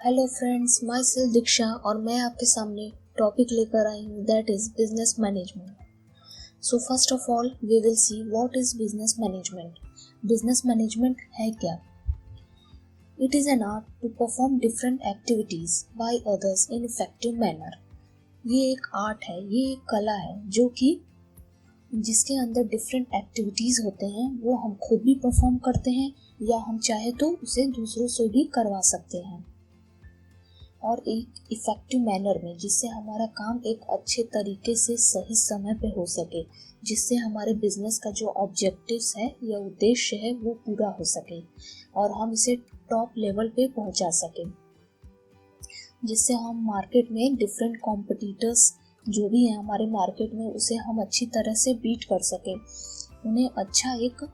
Hello friends, myself Diksha और मैं आपके सामने टॉपिक लेकर आई हूँ that is business management. So first of all we will see what is business management. Business management है क्या? It is an art to perform different activities by others in effective manner. ये एक art है, ये एक कला है जो कि जिसके अंदर डिफरेंट एक्टिविटीज़ होते हैं वो हम खुद भी परफॉर्म करते हैं या हम चाहे तो उसे दूसरों से भी करवा सकते हैं और एक इफेक्टिव मैनर में, जिससे हमारा काम एक अच्छे तरीके से सही समय पे हो सके, जिससे हमारे बिजनेस का जो ऑब्जेक्टिव्स है या उद्देश्य है वो पूरा हो सके और हम इसे टॉप लेवल पे पहुंचा सके, जिससे हम मार्केट में डिफरेंट कॉम्पिटिटर्स जो भी हैं हमारे मार्केट में उसे हम अच्छी तरह से बीट कर सके, उन्हें अच्छा एक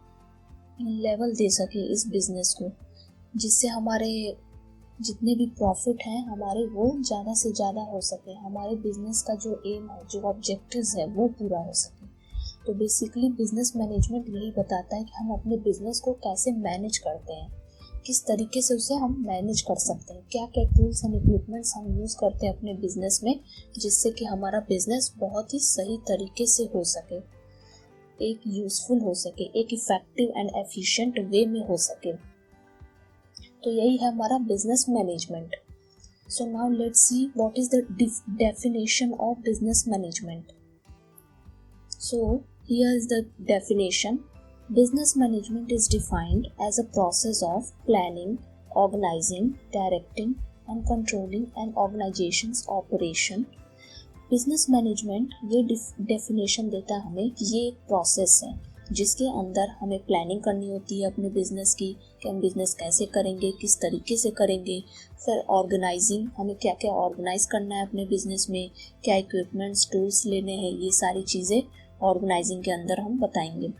लेवल दे सके इस बिजनेस को, जिससे हमारे जितने भी प्रॉफिट हैं हमारे वो ज़्यादा से ज़्यादा हो सके, हमारे बिजनेस का जो एम है, जो ऑब्जेक्टिव्स है वो पूरा हो सके। तो बेसिकली बिजनेस मैनेजमेंट यही बताता है कि हम अपने बिजनेस को कैसे मैनेज करते हैं, किस तरीके से उसे हम मैनेज कर सकते हैं, क्या क्या टूल्स एंड इक्विपमेंट्स हम यूज़ करते हैं अपने बिजनेस में, जिससे कि हमारा बिजनेस बहुत ही सही तरीके से हो सके, एक यूजफुल हो सके, एक इफेक्टिव एंड एफिशिएंट वे में हो सके। तो यही है हमारा business management. So now let's see what is the definition of business management. So here is the definition. Business management is defined as a process of planning, organizing, directing and controlling an organization's operation. Business management ये definition देता है हमें कि ये एक process है जिसके अंदर हमें प्लानिंग करनी होती है अपने बिजनेस की, कि हम बिजनेस कैसे करेंगे, किस तरीके से करेंगे, फिर ऑर्गेनाइजिंग, हमें क्या क्या ऑर्गेनाइज करना है अपने बिजनेस में, क्या इक्विपमेंट्स टूल्स लेने हैं, ये सारी चीज़ें ऑर्गेनाइजिंग के अंदर हम बताएंगे।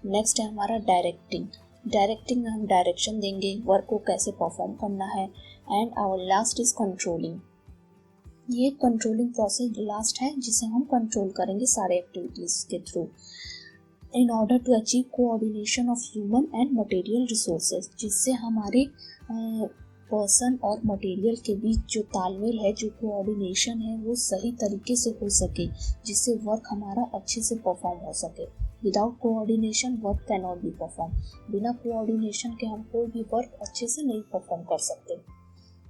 नेक्स्ट है हमारा डायरेक्टिंग में हम डायरेक्शन देंगे, वर्क को कैसे परफॉर्म करना है। And our last is controlling, ये कंट्रोलिंग प्रोसेस लास्ट है जिसे हम कंट्रोल करेंगे सारे एक्टिविटीज़ के through, in order to achieve coordination of human and material resources, जिससे हमारे पर्सन और मटेरियल के बीच जो तालमेल है, जो कोऑर्डिनेशन है वो सही तरीके से हो सके, जिससे वर्क हमारा अच्छे से परफॉर्म हो सके। Without coordination work can not be perform, बिना कोऑर्डिनेशन के हम कोई भी वर्क अच्छे से नहीं परफॉर्म कर सकते।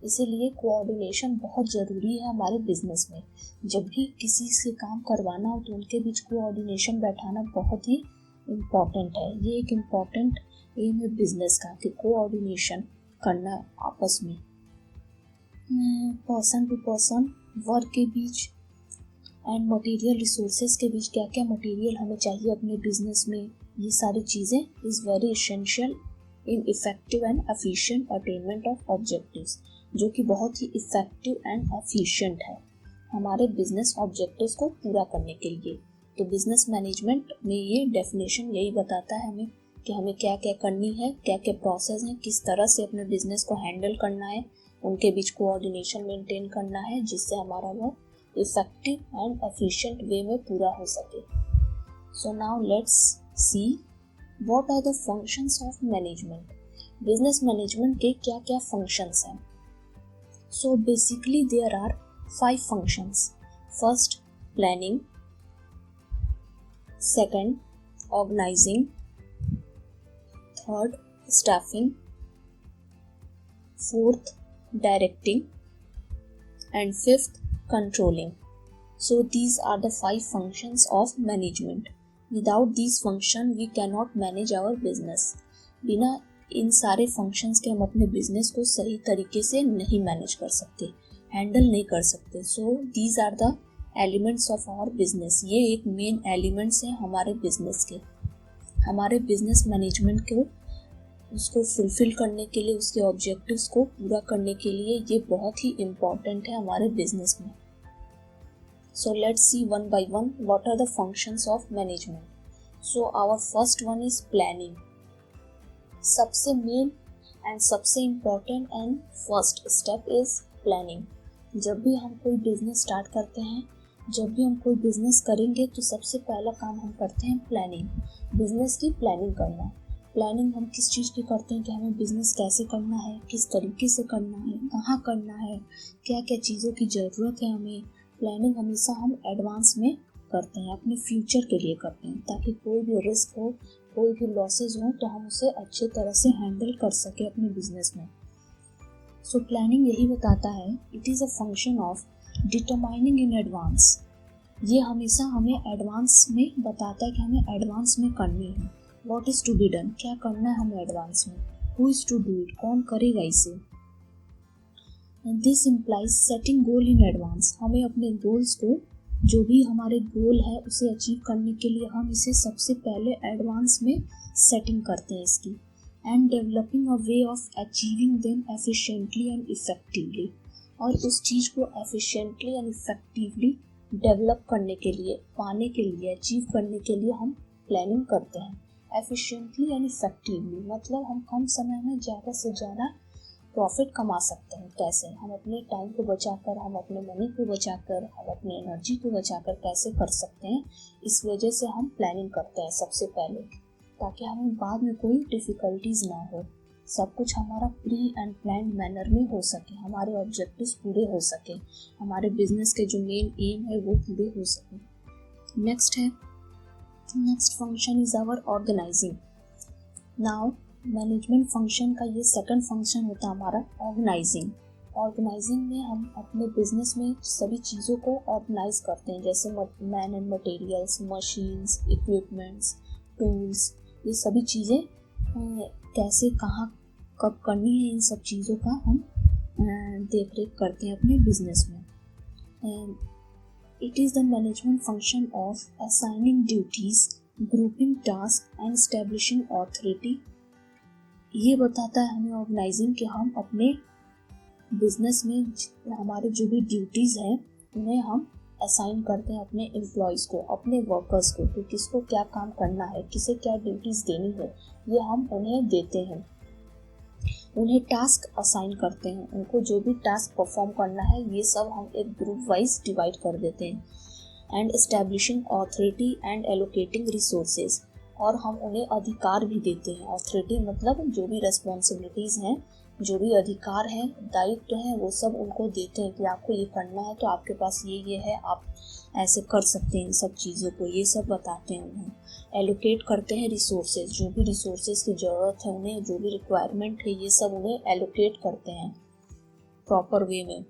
इसीलिए कोऑर्डिनेशन बहुत ज़रूरी है हमारे बिजनेस में। जब भी किसी से काम करवाना हो तो उनके बीच कोऑर्डिनेशन बैठाना बहुत ही इम्पॉर्टेंट है। ये एक इम्पॉर्टेंट एम है बिजनेस का कि कोऑर्डिनेशन करना आपस में, पर्सन टू पर्सन, वर्क के बीच एंड मटेरियल रिसोर्सेज के बीच, क्या क्या मटेरियल हमें चाहिए अपने बिजनेस में, ये सारी चीज़ें is very essential in effective and efficient attainment of objectives, जो कि बहुत ही इफेक्टिव एंड एफिशिएंट है हमारे बिजनेस ऑब्जेक्टिव्स को पूरा करने के लिए। तो बिजनेस मैनेजमेंट में ये डेफिनेशन यही बताता है हमें कि हमें क्या क्या करनी है, क्या क्या प्रोसेस है, किस तरह से अपने बिजनेस को हैंडल करना है, उनके बीच कोऑर्डिनेशन मेंटेन करना है, जिससे हमारा वो इफेक्टिव एंड एफिशिएंट वे में पूरा हो सके। So now let's see what are the functions of management. Business management के क्या क्या फंक्शंस हैं? So basically there are 5 functions. First, planning. Second, organizing. Third, staffing. Fourth, directing. And fifth, controlling. So these are the 5 functions of management. Without these functions we cannot manage our business. बिना इन सारे functions के हम अपने business को सही तरीके से नहीं मैनेज कर सकते, हैंडल नहीं कर सकते। So these are the elements of our business, ये एक मेन एलिमेंट्स हैं हमारे बिजनेस के। हमारे बिजनेस मैनेजमेंट को उसको फुलफिल करने के लिए, उसके ऑब्जेक्टिव्स को पूरा करने के लिए ये बहुत ही इम्पॉर्टेंट है हमारे बिजनेस में। So let's see one by one what are the functions of management. So our first one is planning. सबसे मेन एंड सबसे important and first step is planning. जब भी हम कोई बिजनेस स्टार्ट करते हैं, जब भी हम कोई बिजनेस करेंगे तो सबसे पहला काम हम करते हैं प्लानिंग, बिजनेस की प्लानिंग करना। प्लानिंग हम किस चीज़ की करते हैं कि हमें बिजनेस कैसे करना है, किस तरीके से करना है, कहाँ करना है, क्या क्या चीज़ों की ज़रूरत है हमें। प्लानिंग हमेशा हम एडवांस में करते हैं, अपने फ्यूचर के लिए करते हैं, ताकि कोई भी रिस्क हो, कोई भी लॉसेज हो तो हम उसे अच्छे तरह से हैंडल कर सके अपने बिजनेस में। सो प्लानिंग यही बताता है, it is a function of determining in advance. ये हमेशा हमें एडवांस में बताता है कि हमें एडवांस में करनी है। What is to be done, क्या करना है हमें एडवांस में। Who is to do it, कौन करेगा इसे। This employees setting goal in advance. हमें अपने गोल्स को, जो भी हमारे गोल है उसे अचीव करने के लिए हम इसे सबसे पहले एडवांस में सेटिंग करते हैं इसकी। And developing a way of achieving them efficiently and effectively. और उस चीज़ को एफिशिएंटली एंड इफेक्टिवली डेवलप करने के लिए, पाने के लिए, अचीव करने के लिए हम प्लानिंग करते हैं। एफिशिएंटली एंड इफेक्टिवली मतलब हम कम समय में ज़्यादा से ज़्यादा प्रॉफिट कमा सकते हैं। कैसे, हम अपने टाइम को बचाकर, हम अपने मनी को बचाकर, हम अपने एनर्जी को बचाकर कैसे कर सकते हैं। इस वजह से हम प्लानिंग करते हैं सबसे पहले, ताकि हमें बाद में कोई डिफ़िकल्टीज ना हो, सब कुछ हमारा प्री एंड प्लान मैनर में हो सके, हमारे ऑब्जेक्टिव्स पूरे हो सके, हमारे बिजनेस के जो मेन एम है वो पूरे हो सके। Next function is our organising. Now management function का ये सेकंड फंक्शन होता है हमारा ऑर्गेनाइजिंग। ऑर्गेनाइजिंग में हम अपने बिजनेस में सभी चीज़ों को ऑर्गेनाइज करते हैं, जैसे man and materials, machines, equipments, tools, ये सभी चीज़ें कैसे, कहाँ, कब करनी है, इन सब चीज़ों का हम देख रेख करते हैं अपने बिजनेस में। It is the management function of assigning duties, grouping task and establishing authority. ये बताता है हमें ऑर्गेनाइजिंग कि हम अपने बिजनेस में हमारे जो भी ड्यूटीज़ हैं उन्हें हम असाइन करते हैं अपने एम्प्लॉयज़ को, अपने वर्कर्स को, कि किसको क्या काम करना है, किसे क्या ड्यूटीज़ देनी है, ये हम उन्हें देते हैं। उन्हें टास्क असाइन करते हैं, उनको जो भी टास्क परफॉर्म करना है ये सब हम एक ग्रुप वाइज डिवाइड कर देते हैं। And establishing authority and allocating resources, और हम उन्हें अधिकार भी देते हैं। ऑथोरिटी मतलब जो भी रेस्पॉन्सिबिलिटीज़ हैं, जो भी अधिकार हैं, दायित्व हैं, वो सब उनको देते हैं कि आपको ये करना है तो आपके पास ये है, आप ऐसे कर सकते हैं इन सब चीज़ों को, ये सब बताते हैं उन्हें। एलोकेट करते हैं रिसोर्सेज, जो भी रिसोर्सेज की ज़रूरत है उन्हें, जो भी रिक्वायरमेंट है ये सब उन्हें एलोकेट करते हैं प्रॉपर वे में,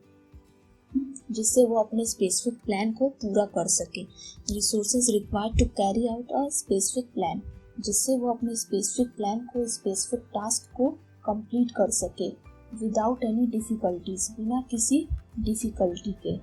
जिससे वो अपने स्पेसिफिक प्लान को पूरा कर सके। Resources required to carry out a specific plan, जिससे वो अपने स्पेसिफिक प्लान को, स्पेसिफिक टास्क को कंप्लीट कर सके विदाउट एनी डिफ़िकल्टीज, बिना किसी डिफ़िकल्टी के।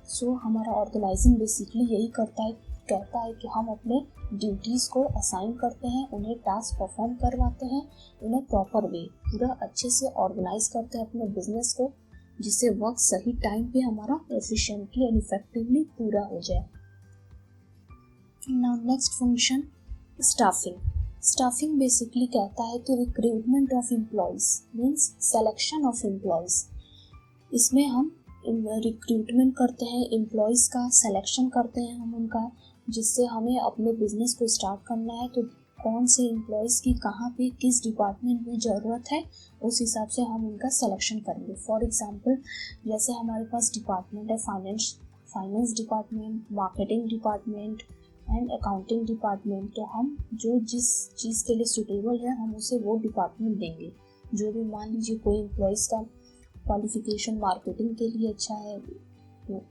सो हमारा ऑर्गेनाइजिंग बेसिकली यही कहता है कि हम अपने ड्यूटीज़ को असाइन करते हैं, उन्हें टास्क परफॉर्म करवाते हैं, उन्हें प्रॉपर वे पूरा अच्छे से ऑर्गेनाइज करते हैं अपने बिजनेस को, जिससे वर्क सही टाइम पे हमारा एफिशिएंटली एंड इफेक्टिवली पूरा हो जाए। Now next function staffing. Staffing basically कहता है कि recruitment of employees means selection of employees. इसमें हम रिक्रूटमेंट करते हैं एम्प्लॉयज़ का, सिलेक्शन करते हैं हम उनका, जिससे हमें अपने बिजनेस को स्टार्ट करना है तो कौन से एम्प्लॉयज़ की कहाँ पे किस डिपार्टमेंट में ज़रूरत है, उस हिसाब से हम उनका सिलेक्शन करेंगे। फॉर एग्जांपल, जैसे हमारे पास डिपार्टमेंट है finance department, marketing department and accounting department, तो हम जो जिस चीज़ के लिए सूटेबल है हम उसे वो डिपार्टमेंट देंगे। जो भी, मान लीजिए कोई एम्प्लॉयज़ का क्वालिफिकेशन मार्केटिंग के लिए अच्छा है,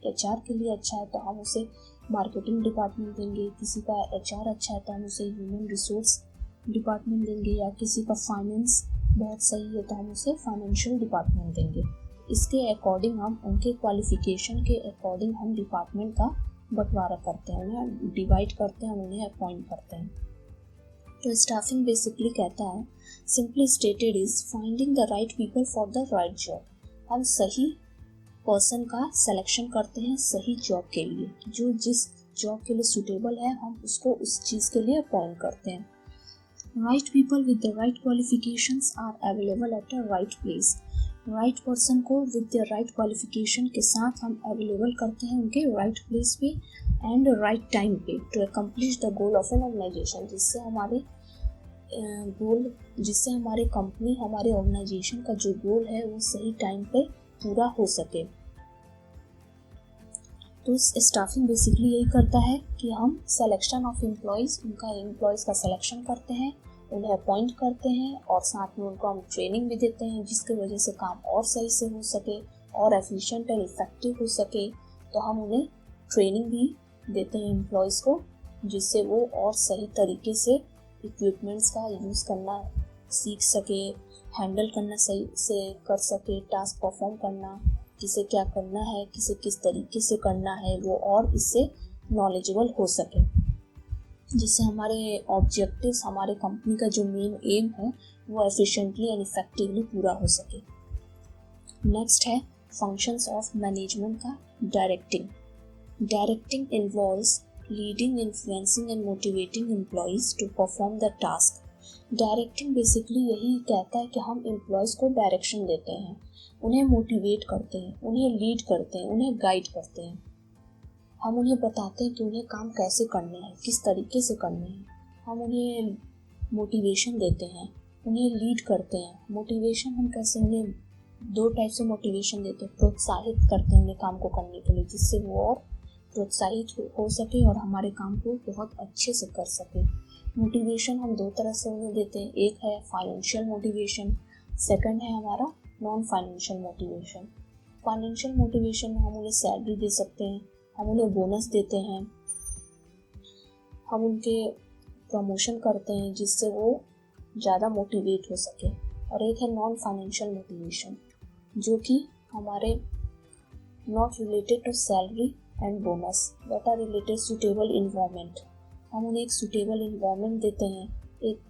एचआर के लिए अच्छा है, तो हम उसे मार्केटिंग डिपार्टमेंट देंगे। किसी का एचआर अच्छा है तो हम उसे ह्यूमन रिसोर्स डिपार्टमेंट देंगे, या किसी का फाइनेंस बहुत सही है तो हम उसे फाइनेंशियल डिपार्टमेंट देंगे। इसके अकॉर्डिंग हम उनके क्वालिफिकेशन के अकॉर्डिंग हम डिपार्टमेंट का बंटवारा करते हैं, उन्हें डिवाइड करते हैं, उन्हें अपॉइंट करते हैं। तो स्टाफिंग बेसिकली कहता है, simply stated is finding the right people for the right job. हम सही पर्सन का सिलेक्शन करते हैं सही जॉब के लिए, जो जिस जॉब के लिए सूटेबल है हम उसको उस चीज़ के लिए अपॉइंट करते हैं। Right people with the right qualifications are available at a right place. Right person को विद द राइट क्वालिफिकेशन के साथ हम अवेलेबल करते हैं उनके राइट प्लेस पे एंड राइट टाइम पे to accomplish the goal of an organisation, जिससे हमारे गोल, जिससे हमारे कंपनी, हमारे ऑर्गेनाइजेशन का जो गोल है वो सही टाइम पे पूरा हो सके। तो स्टाफिंग बेसिकली यही करता है कि हम सिलेक्शन ऑफ एम्प्लॉयज़, उनका एम्प्लॉयज़ का सिलेक्शन करते हैं, उन्हें अपॉइंट करते हैं और साथ में उनको हम ट्रेनिंग भी देते हैं, जिसकी वजह से काम और सही से हो सके और एफिशिएंट एंड इफेक्टिव हो सके। तो हम उन्हें ट्रेनिंग भी देते हैं एम्प्लॉयज़ को, जिससे वो और सही तरीके से इक्विपमेंट्स का यूज़ करना सीख सके, हैंडल करना सही से कर सके, टास्क परफॉर्म करना, किसे क्या करना है, किसे किस तरीके से करना है, वो और इससे नॉलेजेबल हो सके, जिससे हमारे ऑब्जेक्टिव्स, हमारे कंपनी का जो मेन एम है वो एफिशिएंटली एंड इफेक्टिवली पूरा हो सके। नेक्स्ट है फंक्शंस ऑफ मैनेजमेंट का directing. Directing involves leading, influencing and motivating employees to perform the task. Directing basically यही कहता है कि हम एम्प्लॉयज़ को डायरेक्शन देते हैं, उन्हें मोटिवेट करते हैं, उन्हें लीड करते हैं, उन्हें गाइड करते हैं। हम उन्हें बताते हैं कि उन्हें काम कैसे करने हैं, किस तरीके से करने हैं। हम उन्हें मोटिवेशन देते हैं, उन्हें लीड करते हैं। मोटिवेशन हम कैसे, उन्हें दो टाइप से मोटिवेशन देते हैं। प्रोत्साहित करते हैं उन्हें काम को करने के लिए, जिससे वो और प्रोत्साहित हो सके और हमारे काम को बहुत अच्छे से कर सके। मोटिवेशन हम दो तरह से उन्हें देते हैं, एक है फाइनेंशियल मोटिवेशन, सेकंड है हमारा non financial motivation. Financial motivation में हम उन्हें सैलरी दे सकते हैं, हम उन्हें बोनस देते हैं, हम उनके प्रमोशन करते हैं, जिससे वो ज़्यादा मोटिवेट हो सके। और एक है नॉन फाइनेंशियल मोटिवेशन, जो कि हमारे not related to salary and bonus, but are related suitable environment. हम उन्हें एक सुटेबल इन्वायरमेंट देते हैं, एक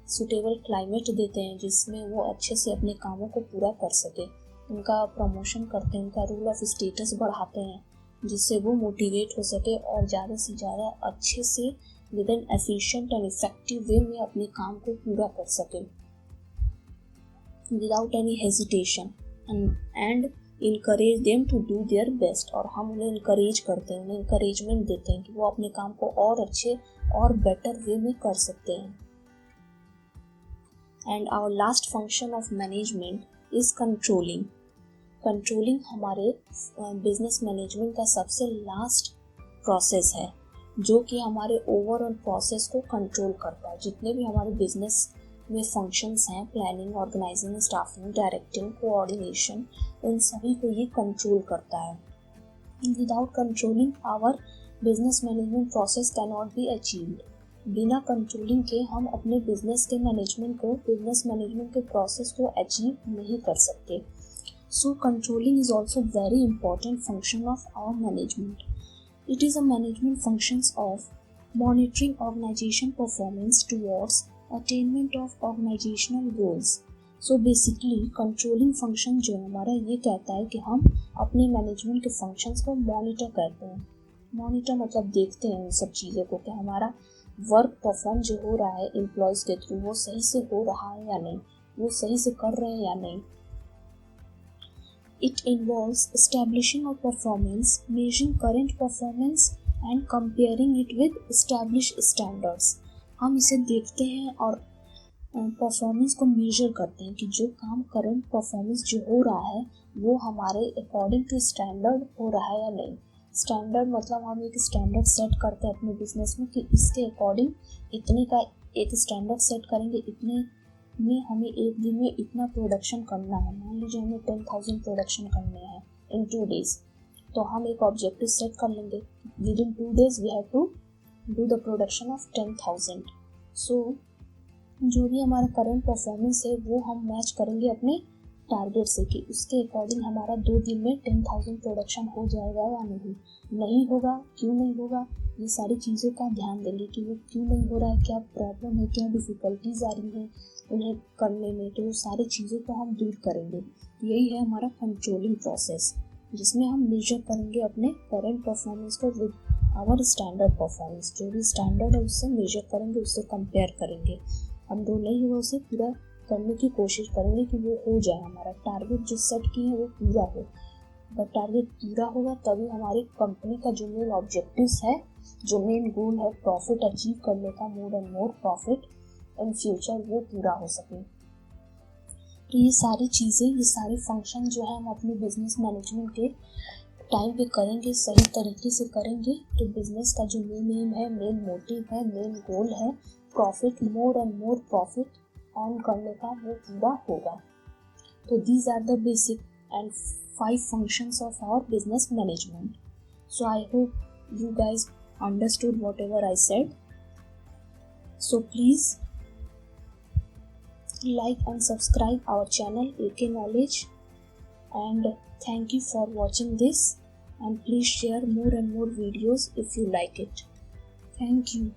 सुटेबल क्लाइमेट देते हैं, जिसमें वो अच्छे से अपने कामों को पूरा कर सके। उनका प्रमोशन करते हैं, उनका रूल ऑफ स्टेटस बढ़ाते हैं, जिससे वो मोटिवेट हो सके और ज़्यादा से ज़्यादा अच्छे से with an efficient and effective way में अपने काम को पूरा कर सके without any hesitation and encourage them to do their best. और हम उन्हें इनकरेज करते हैं, उन्हें इनकरेजमेंट देते हैं कि वो अपने काम को और अच्छे और बेटर वे में कर सकते हैं। And our last function of management is controlling. Controlling हमारे बिजनेस मैनेजमेंट का सबसे लास्ट प्रोसेस है, जो कि हमारे ओवरऑल प्रोसेस को कंट्रोल करता है। जितने भी हमारे बिजनेस में फंक्शंस हैं, planning, organising, staffing, directing, coordination, इन सभी को ये कंट्रोल करता है। Without controlling our business management process can not be achieved. बिना कंट्रोलिंग के हम अपने बिजनेस के मैनेजमेंट को, बिजनेस मैनेजमेंट के प्रोसेस को अचीव नहीं कर सकते। So controlling is also very important function of our management. It is a management functions of monitoring organization performance towards attainment of organizational goals. So basically controlling function जो हमारा ये कहता है कि हम अपने मैनेजमेंट के फंक्शंस को मॉनिटर करते हैं। मॉनिटर मतलब देखते हैं उन सब चीज़ों को कि हमारा वर्क परफॉर्म जो हो रहा है एम्प्लॉयज़ के थ्रू वो सही से हो रहा है या नहीं, वो सही से कर रहे हैं या नहीं। It involves establishing a performance, measuring current performance and comparing it with established standards. हम इसे देखते हैं और परफॉर्मेंस को मेजर करते हैं कि जो काम करंट परफॉर्मेंस जो हो रहा है वो हमारे अकॉर्डिंग टू स्टैंडर्ड हो रहा है या नहीं। स्टैंडर्ड मतलब हम एक स्टैंडर्ड सेट करते हैं अपने बिजनेस में कि इसके अकॉर्डिंग इतने का एक स्टैंडर्ड सेट करेंगे, इतने में हमें एक दिन में इतना प्रोडक्शन करना है। मान लीजिए हमें 10,000 प्रोडक्शन करने हैं इन 2 days, तो हम एक ऑब्जेक्टिव सेट कर लेंगे, within 2 days we have to do the production of 10,000। So जो भी हमारा करंट परफॉर्मेंस है वो हम मैच करेंगे अपने टारगेट से कि उसके अकॉर्डिंग हमारा 2 दिन में 10,000 प्रोडक्शन हो जाएगा या नहीं होगा, क्यों नहीं होगा, ये सारी चीज़ों का ध्यान देंगे कि वो क्यों नहीं हो रहा है, क्या प्रॉब्लम है, क्या डिफ़िकल्टीज आ रही हैं उन्हें करने में, तो वो सारी चीज़ों को हम दूर करेंगे। यही है हमारा कंट्रोलिंग प्रोसेस, जिसमें हम मेजर करेंगे अपने करंट परफॉर्मेंस को विद आवर स्टैंडर्ड परफॉर्मेंस। जो भी स्टैंडर्ड है उससे मेजर करेंगे, उससे कंपेयर करेंगे। हम जो नहीं हुआ उसे पूरा करने की कोशिश करेंगे कि वो हो जाए, हमारा टारगेट जो सेट किए हैं वो पूरा हो। अगर टारगेट पूरा होगा तभी हमारी कंपनी का जो मेन ऑब्जेक्टिव्स है, जो मेन गोल है प्रॉफिट अचीव करने का, more and more profit, in future वो पूरा हो सके। तो ये सारी चीज़ें, ये सारे फंक्शन जो है हम अपने बिजनेस मैनेजमेंट के टाइम पे करेंगे, सही तरीके से करेंगे, तो बिजनेस का जो मेन एम है, मेन मोटिव है, मेन गोल है, profit, more and more profit earn करने का, वो पूरा होगा। तो these are the basic and 5 functions of our business management. So I hope you guys understood whatever I said. So please like and subscribe our channel AK Knowledge, and thank you for watching this, and please share more and more videos if you like it. Thank you.